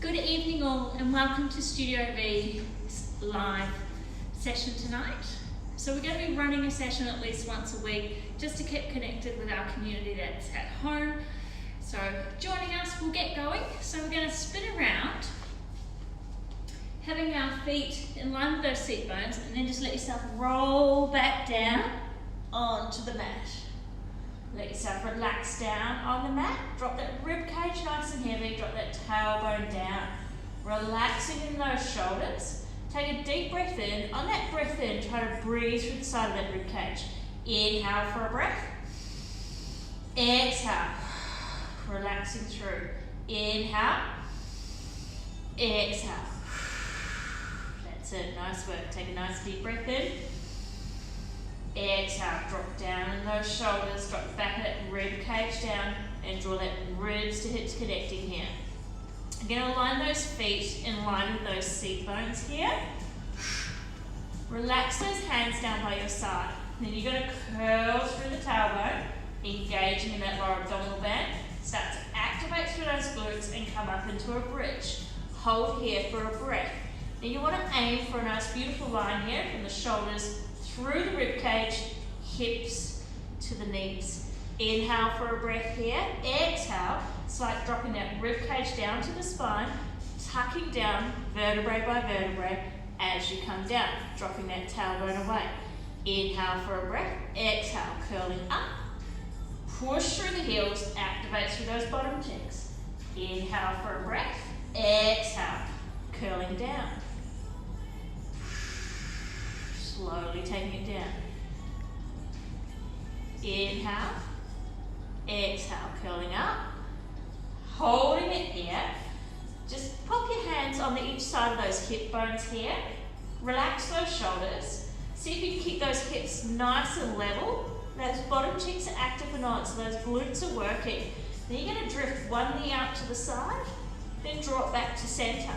Good evening all and welcome to Studio V's live session tonight. So we're going to be running a session at least once a week just to keep connected with our community that's at home. So joining us, we'll get going. So we're going to spin around, having our feet in line with those seat bones, and then just let yourself roll back down onto the mat. Let yourself relax down on the mat. Drop that rib cage nice and heavy. Drop that tailbone down. Relaxing in those shoulders. Take a deep breath in. On that breath in, try to breathe through the side of that rib cage. Inhale for a breath. Exhale. Relaxing through. Inhale. Exhale. That's it. Nice work. Take a nice deep breath in. Exhale, drop down in those shoulders, drop the back of that rib cage down and draw that ribs to hips connecting here. I'm going to align those feet in line with those seat bones here. Relax those hands down by your side. Then you're going to curl through the tailbone, engaging in that lower abdominal band. Start to activate through those glutes and come up into a bridge. Hold here for a breath. Now you want to aim for a nice beautiful line here from the shoulders through the rib cage, hips to the knees. Inhale for a breath here. Exhale, slight dropping that rib cage down to the spine, tucking down vertebrae by vertebrae as you come down, dropping that tailbone away. Inhale for a breath. Exhale, curling up. Push through the heels, activate through those bottom cheeks. Inhale for a breath. Exhale, curling down. Slowly taking it down. Inhale. Exhale, curling up. Holding it here. Just pop your hands on each side of those hip bones here. Relax those shoulders. See if you can keep those hips nice and level. Those bottom cheeks are active or not, so those glutes are working. Then you're going to drift one knee out to the side, then draw it back to center.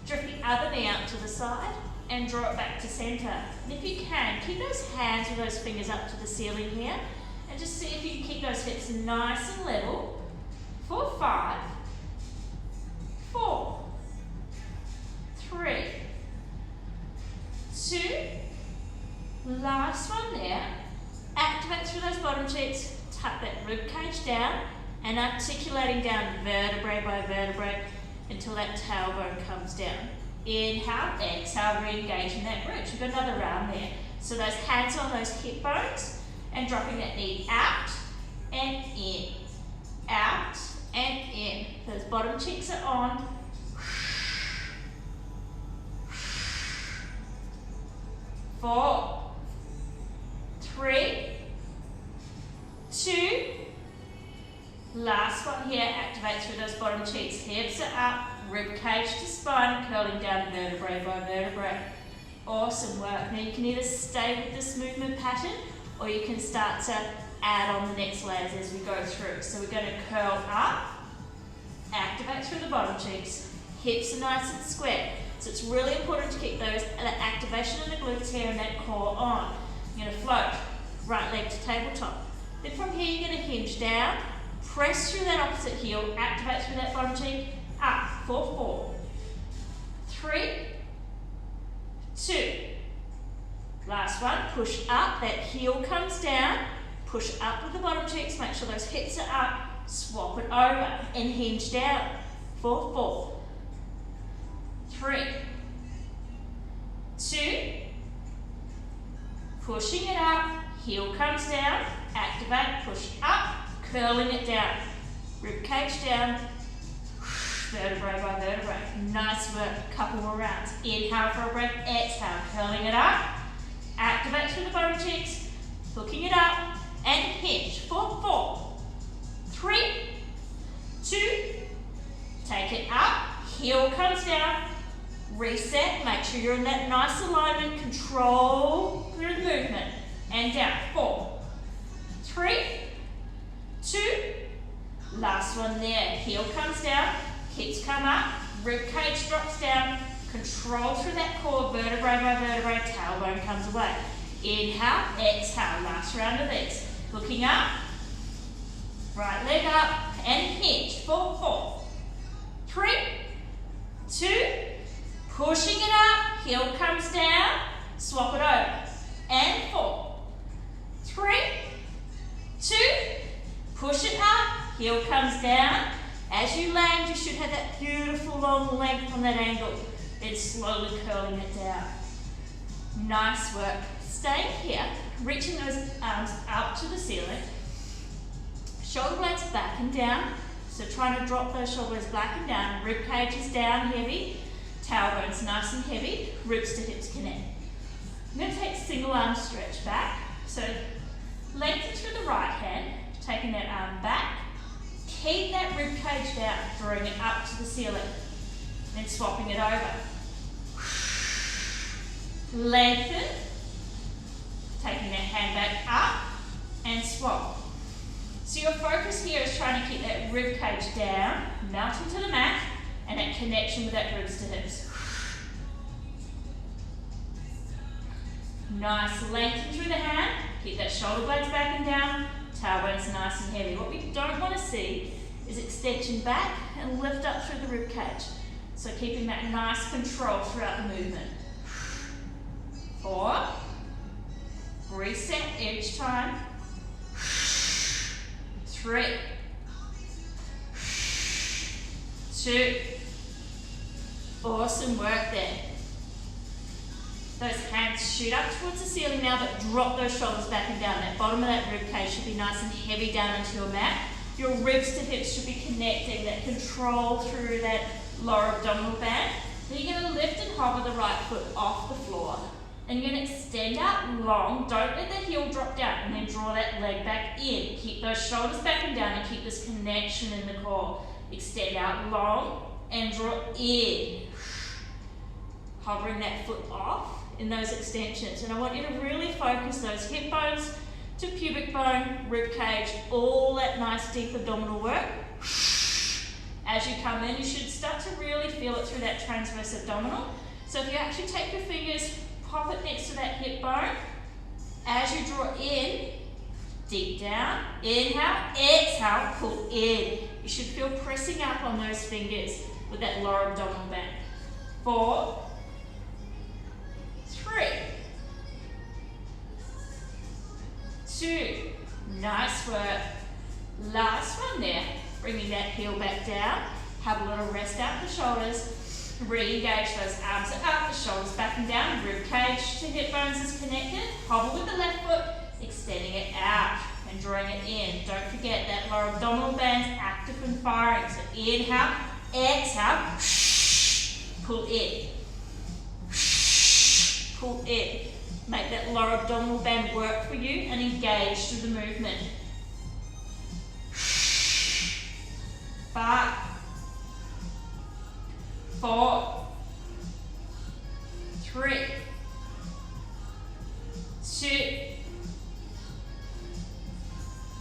Drift the other knee out to the side, and draw it back to center. And if you can, keep those hands with those fingers up to the ceiling here, and just see if you can keep those hips nice and level. For 5, 4, 3, 2, last one there. Activate through those bottom cheeks, tuck that rib cage down, and articulating down vertebrae by vertebrae until that tailbone comes down. Inhale, exhale, re-engaging that bridge. We've got another round there. So those hands on those hip bones and dropping that knee out and in. Out and in. Those bottom cheeks are on. 4, 3, 2, last one here. Activate through those bottom cheeks. Hips are up. Rib cage to spine, curling down vertebrae by vertebrae. Awesome work. Now you can either stay with this movement pattern or you can start to add on the next layers as we go through. So we're going to curl up, activate through the bottom cheeks. Hips are nice and square. So it's really important to keep that activation of the glutes here and that core on. You're going to float, right leg to tabletop. Then from here you're going to hinge down, press through that opposite heel, activate through that bottom cheek, up for 4, 3, 2. Last one, push up, that heel comes down, push up with the bottom cheeks, make sure those hips are up, swap it over and hinge down for 4, 3, 2, pushing it up, heel comes down, activate, push up, curling it down, rib cage down, vertebrae by vertebrae. Nice work. Couple more rounds. Inhale for a breath. Exhale. Curling it up. Activate through the bottom cheeks. Hooking it up. And hinge. For 4, 3, 2. Take it up. Heel comes down. Reset. Make sure you're in that nice alignment. Control through the movement. And down. 4, 3, 2. Last one there. Heel comes down. Hips come up, rib cage drops down, control through that core, vertebrae by vertebrae, tailbone comes away. Inhale, exhale, last round of these. Looking up, right leg up, and hinge for 4, 3, Pushing it up, heel comes down, swap it over. And 4, 3, 2, push it up, heel comes down. As you land, you should have that beautiful long length on that angle. Then slowly curling it down. Nice work. Staying here, reaching those arms up to the ceiling. Shoulder blades back and down. So trying to drop those shoulders back and down. Rib cage is down heavy. Tailbone's nice and heavy. Ribs to hips connect. I'm going to take single arm stretch back. So lengthen through the right hand, taking that arm back. Keep that rib cage down, drawing it up to the ceiling. Then swapping it over. Lengthen. Taking that hand back up and swap. So your focus here is trying to keep that rib cage down, mounting to the mat, and that connection with that ribs to hips. Nice, lengthen through the hand, keep that shoulder blades back and down, tailbone's nice and heavy. What we don't want to see is extension back and lift up through the rib cage. So keeping that nice control throughout the movement. 4, reset each time. 3, 2, awesome work there. Those hands shoot up towards the ceiling now, but drop those shoulders back and down. That bottom of that rib cage should be nice and heavy down into your mat. Your ribs to hips should be connecting, that control through that lower abdominal band. Then you're going to lift and hover the right foot off the floor. And you're going to extend out long. Don't let the heel drop down, and then draw that leg back in. Keep those shoulders back and down and keep this connection in the core. Extend out long and draw in. Hovering that foot off in those extensions. And I want you to really focus those hip bones to pubic bone, rib cage, all that nice deep abdominal work. As you come in, you should start to really feel it through that transverse abdominal. So if you actually take your fingers, pop it next to that hip bone. As you draw in, deep down, inhale, exhale, pull in. You should feel pressing up on those fingers with that lower abdominal band. 4, 3, 2, nice work. Last one there, bringing that heel back down. Have a little rest out the shoulders. Re-engage those arms are up, the shoulders back and down. Rib cage to hip bones is connected. Hobble with the left foot, extending it out and drawing it in. Don't forget that lower abdominal band's active and firing. So inhale, exhale, pull in. Pull in. Make that lower abdominal band work for you and engage through the movement. 5, 4, 3, 2.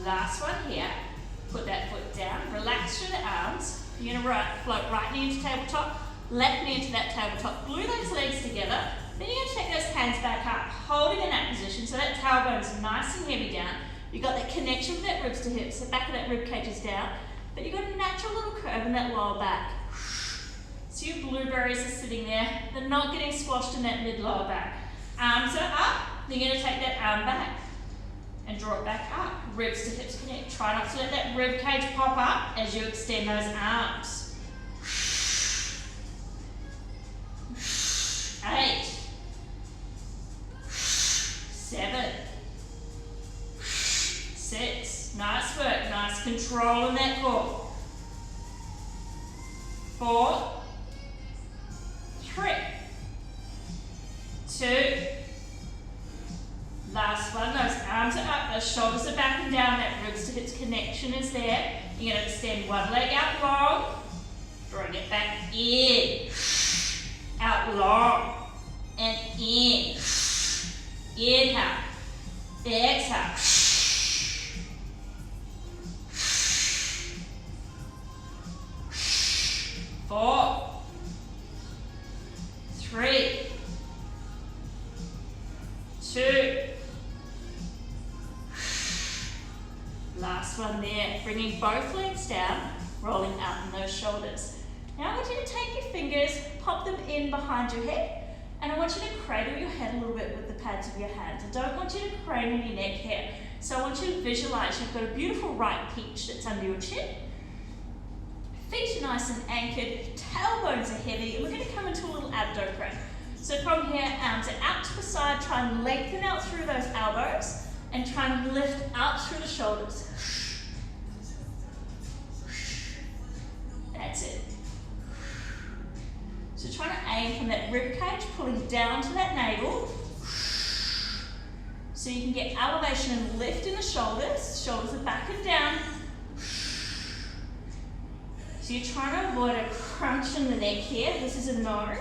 Last one here. Put that foot down. Relax through the arms. You're going to float right knee into tabletop, left knee into that tabletop. Glue those legs together. Then you're going to take those hands back up, holding in that position so that tailbone's nice and heavy down. You've got that connection with that ribs to hips. The back of that rib cage is down. But you've got a natural little curve in that lower back. So your blueberries are sitting there. They're not getting squashed in that mid-lower back. Arms are up. Then you're going to take that arm back and draw it back up. Ribs to hips connect. Try not to let that rib cage pop up as you extend those arms. 8, 7, 6. Nice work. Nice control in that core. 4, 3, 2. Last one. Those arms are up. Those shoulders are back and down. That ribs to hips connection is there. You're going to extend one leg out long. Drawing it back in. Out long. And in. Inhale. Exhale. 4, 3, 2. Last one there. Bringing both legs down, rolling out in those shoulders. Now I want you to take your fingers, pop them in behind your head, and I want you to cradle your head a little bit with the pads of your hands. I don't want you to crane on your neck here. So I want you to visualize you've got a beautiful right peach that's under your chin. Feet are nice and anchored, tailbones are heavy, and we're going to come into a little abdo press. So from here, arms are out to the side, try and lengthen out through those elbows, and try and lift up through the shoulders. That's it. So try to aim from that rib cage, pulling down to that navel. So you can get elevation and lift in the shoulders. Shoulders are back and down. So you're trying to avoid a crunch in the neck here. This is a no,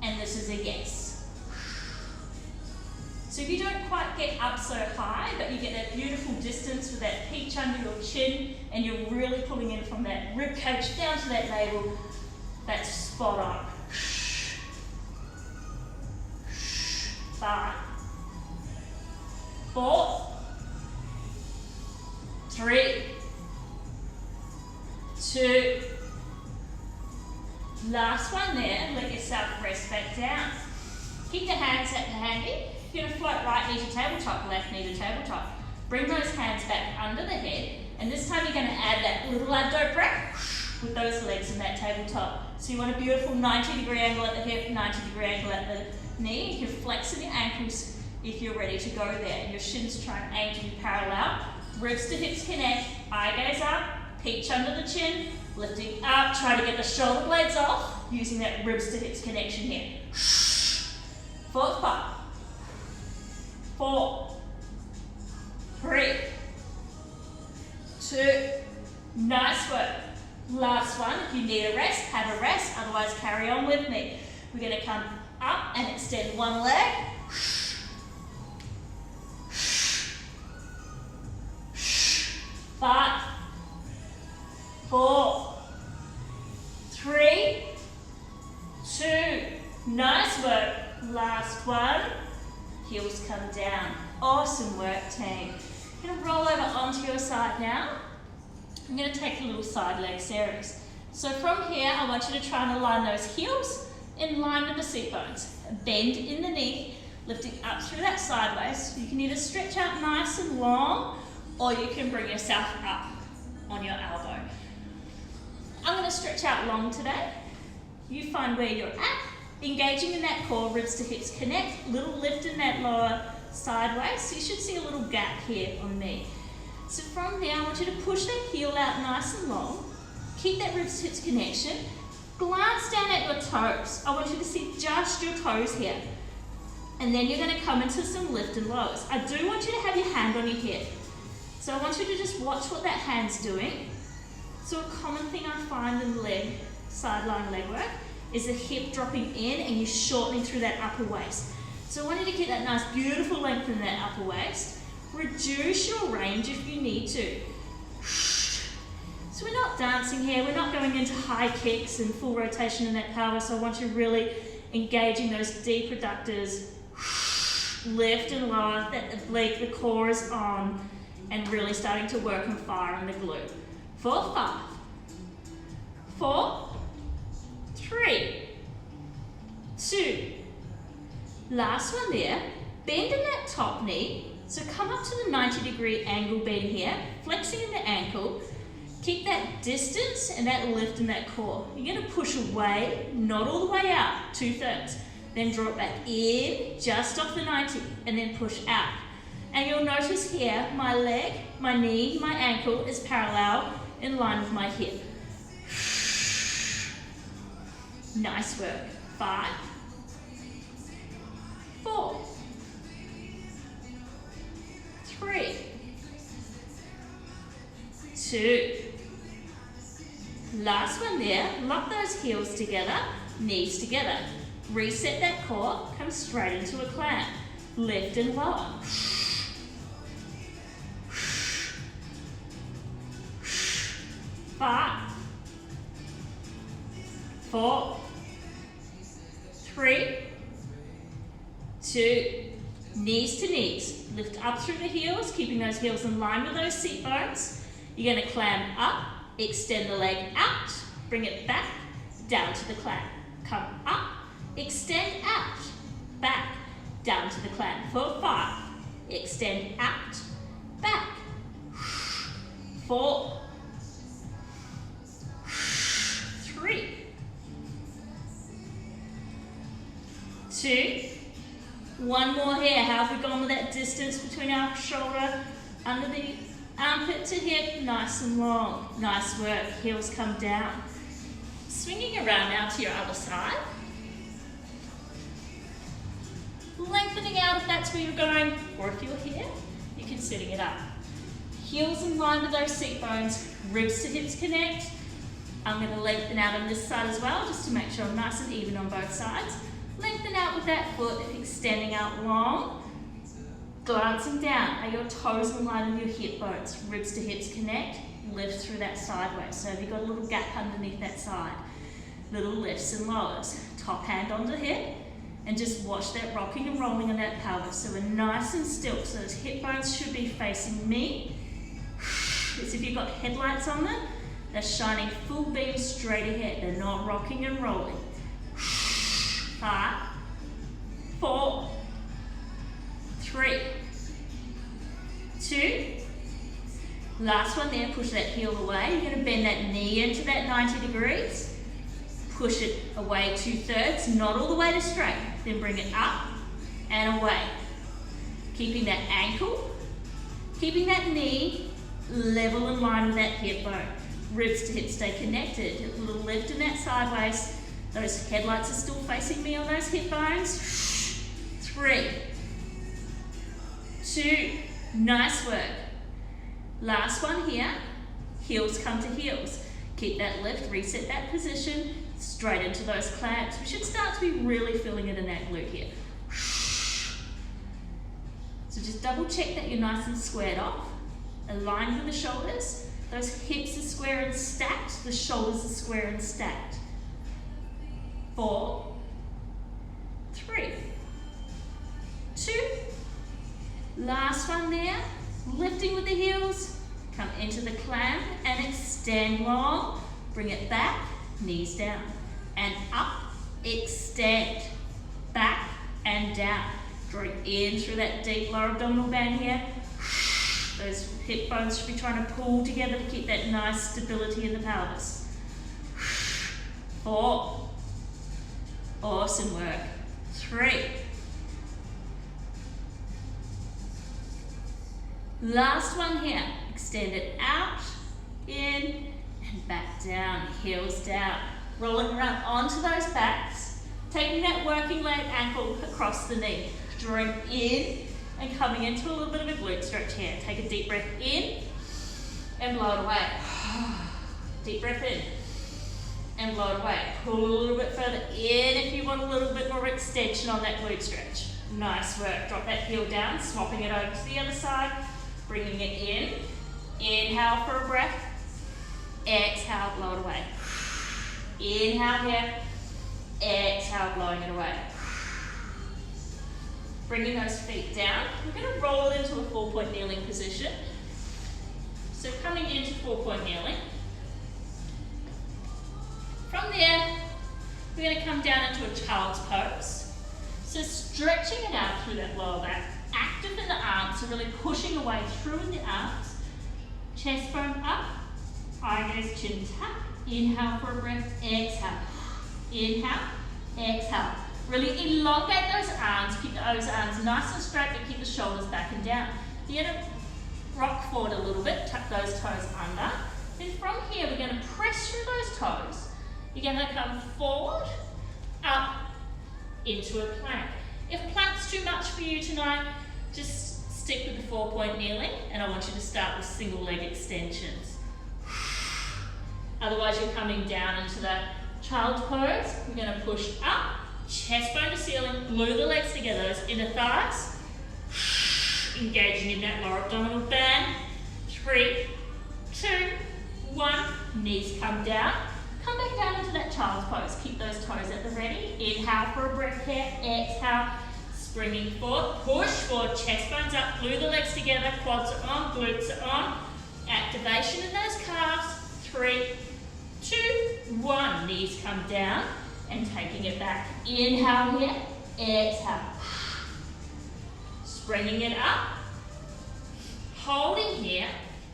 and this is a yes. So if you don't quite get up so high, but you get that beautiful distance with that peach under your chin, and you're really pulling in from that rib cage down to that navel, that's spot on. 5, 4, 3, 2, last one there, let yourself rest back down. Keep the hands at the handy. You're going to float right knee to tabletop, left knee to tabletop. Bring those hands back under the head, and this time you're going to add that little abdo breath with those legs in that tabletop. So you want a beautiful 90-degree angle at the hip, 90-degree angle at the knee. You can flex in your ankles if you're ready to go there. And your shins try and aim to be parallel. Ribs to hips connect, eye gaze up, peach under the chin, lifting up, try to get the shoulder blades off, using that ribs to hips connection here. 4, 5, 4, 3, 2, nice work. Last one, if you need a rest, have a rest, otherwise carry on with me. We're going to come up and extend one leg. 5, 4, 3, 2, nice work. Last one, heels come down. Awesome work, team. You're going to roll over onto your side now. I'm going to take a little side leg series. So from here, I want you to try and align those heels in line with the seat bones. Bend in the knee, lifting up through that sideways. You can either stretch out nice and long, or you can bring yourself up on your elbow. I'm going to stretch out long today. You find where you're at, engaging in that core, ribs to hips connect, little lift in that lower sideways. So you should see a little gap here on me. So from there, I want you to push that heel out nice and long. Keep that ribs to hips connection. Glance down at your toes. I want you to see just your toes here. And then you're going to come into some lift and lows. I do want you to have your hand on your hip. So I want you to just watch what that hand's doing. So a common thing I find in leg, sideline leg work, is the hip dropping in and you shortening through that upper waist. So I want you to get that nice beautiful length in that upper waist. Reduce your range if you need to. So we're not dancing here, we're not going into high kicks and full rotation in that pelvis. So I want you really engaging those deep adductors, lift and lower, that oblique, the core is on, and really starting to work and fire on the glute. 4, 5, 4, 3, 2, last one there. Bend in that top knee. So come up to the 90-degree angle bend here, flexing in the ankle. Keep that distance and that lift in that core. You're going to push away, not all the way out, 2/3. Then draw it back in, just off the 90, and then push out. And you'll notice here, my leg, my knee, my ankle is parallel in line with my hip. Nice work. 5, 4, 3, 2, last one there. Lock those heels together, knees together. Reset that core, come straight into a clamp. Lift and lower. 5, 4, 3, 2, knees to knees. Lift up through the heels, keeping those heels in line with those seat bones. You're going to climb up, extend the leg out, Bring it back, down to the clamp. Come up, extend out, back, down to the clamp for 5. Extend out, back, 4, 3, 2, one more here. How have we gone with that distance between our shoulder, under the armpit to hip? Nice and long. Nice work. Heels come down. Swinging around now to your other side. Lengthening out if that's where you're going, or if you're here, you can sitting it up. Heels in line with those seat bones, ribs to hips connect. I'm going to lengthen out on this side as well, just to make sure I'm nice and even on both sides. Lengthen out with that foot, extending out long. Glancing down, are your toes in line with your hip bones? Ribs to hips connect, lift through that sideways. So have you got a little gap underneath that side? Little lifts and lowers. Top hand onto hip, and just watch that rocking and rolling on that pelvis. So we're nice and still, so those hip bones should be facing me. As if you've got headlights on them, they're shining full beam straight ahead. They're not rocking and rolling. 5, 4, 3, 2, last one there, push that heel away. You're going to bend that knee into that 90 degrees. Push it away 2/3, not all the way to straight. Then bring it up and away. Keeping that ankle, keeping that knee level in line with that hip bone. Ribs to hips stay connected. A little lift in that sideways. Those headlights are still facing me on those hip bones. 3, 2, nice work. Last one here, heels come to heels. Keep that lift, reset that position, straight into those clamps. We should start to be really feeling it in that glute here. So just double check that you're nice and squared off, aligned with the shoulders. Those hips are square and stacked, the shoulders are square and stacked. 4, 3, 2, last one there, lifting with the heels, come into the clamp and extend long, bring it back, knees down, and up, extend, back and down, drawing in through that deep lower abdominal band here. Those hip bones should be trying to pull together to keep that nice stability in the pelvis. 4, awesome work. 3, last one here, extend it out, in, and back down, heels down. Rolling around onto those backs, taking that working leg ankle across the knee, drawing in and coming into a little bit of a glute stretch here. Take a deep breath in and blow it away. Deep breath in and blow it away. Pull a little bit further in if you want a little bit more extension on that glute stretch. Nice work. Drop that heel down, swapping it over to the other side, bringing it in. Inhale for a breath. Exhale, blow it away. Inhale here. Exhale, blowing it away. Bringing those feet down. We're going to roll it into a 4-point kneeling position. So coming into 4-point kneeling. From there, we're going to come down into a child's pose. So stretching it out through that lower back. Active in the arms, so really pushing away through in the arms. Chest bone up. Eye gaze, chin tap. Inhale for a breath. Exhale. Inhale. Exhale. Really elongate those arms, keep those arms nice and straight, but keep the shoulders back and down. You're going to rock forward a little bit, tuck those toes under. Then from here, we're going to press through those toes. You're going to come forward, up, into a plank. If plank's too much for you tonight, just stick with the 4-point kneeling, and I want you to start with single leg extensions. Otherwise, you're coming down into that child's pose. We're going to push up. Chest bone to ceiling, glue the legs together, those inner thighs. Engaging in that lower abdominal band. 3, 2, 1. Knees come down. Come back down into that child's pose. Keep those toes at the ready. Inhale for a breath here. Exhale. Springing forward. Push forward. Chest bones up. Glue the legs together. Quads are on. Glutes are on. Activation in those calves. 3, 2, 1. Knees come down and taking it back. Inhale here, exhale. Springing it up, holding here.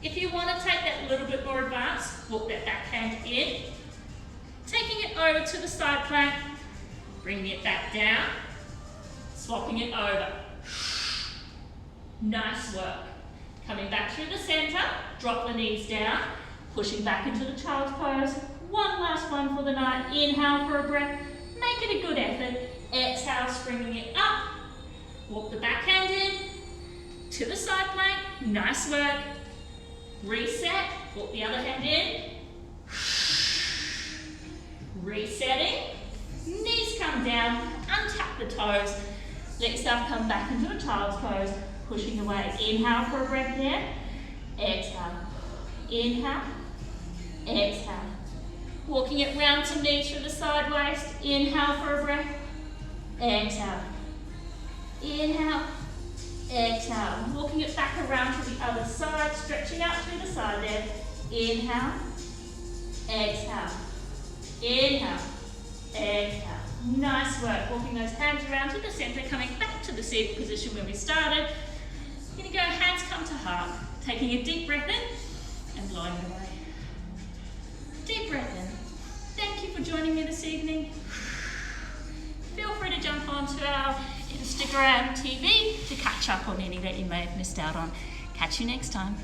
If you want to take that a little bit more advanced, walk that back hand in, taking it over to the side plank, bringing it back down, swapping it over. Nice work. Coming back through the center, drop the knees down, pushing back into the child's pose. One last one for the night. Inhale for a breath. Make it a good effort. Exhale, springing it up. Walk the back hand in to the side plank. Nice work. Reset. Walk the other hand in. Resetting. Knees come down. Untap the toes. Let yourself come back into a child's pose. Pushing away. Inhale for a breath here. Exhale. Inhale. Exhale. Walking it round to knees through the side waist. Inhale for a breath. Exhale. Inhale. Exhale. Walking it back around to the other side. Stretching out through the side there. Inhale. Exhale. Inhale. Exhale. Nice work. Walking those hands around to the center. Coming back to the seated position where we started. You're going to go hands come to heart. Taking a deep breath in and blowing it away. Deep breath in. Thank you for joining me this evening. Feel free to jump onto our Instagram TV to catch up on any that you may have missed out on. Catch you next time.